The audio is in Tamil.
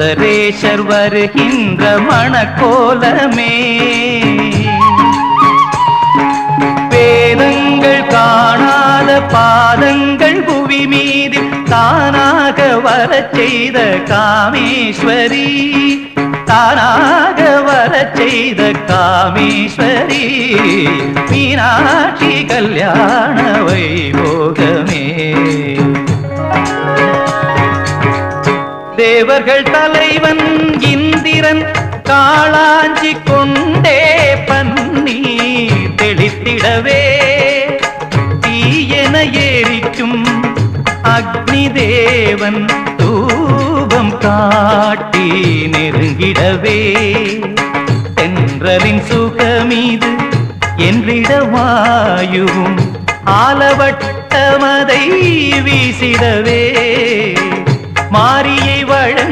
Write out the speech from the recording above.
மதரேஷர் வருகின்ற மணக்கோலமே வேதங்கள் காணாத பாதங்கள் புவி மீது தானாக வரச் செய்த காமேஸ்வரி தானாக வரச் செய்த காமேஸ்வரி மீனாட்சி கல்யாண வைபோகமே தேவர்கள் தலைவன் இந்திரன் காளாஞ்சி கொண்டே பன்னீர் தெளித்திடவே தீயென எரிக்கும் அக்னி தேவன் தூபம் காட்டி நெருங்கிடவே தென்றலின் சுகமீது என்றிட வாயுவும் ஆலவட்டமதை வீசிடவே மாரியை வழங்க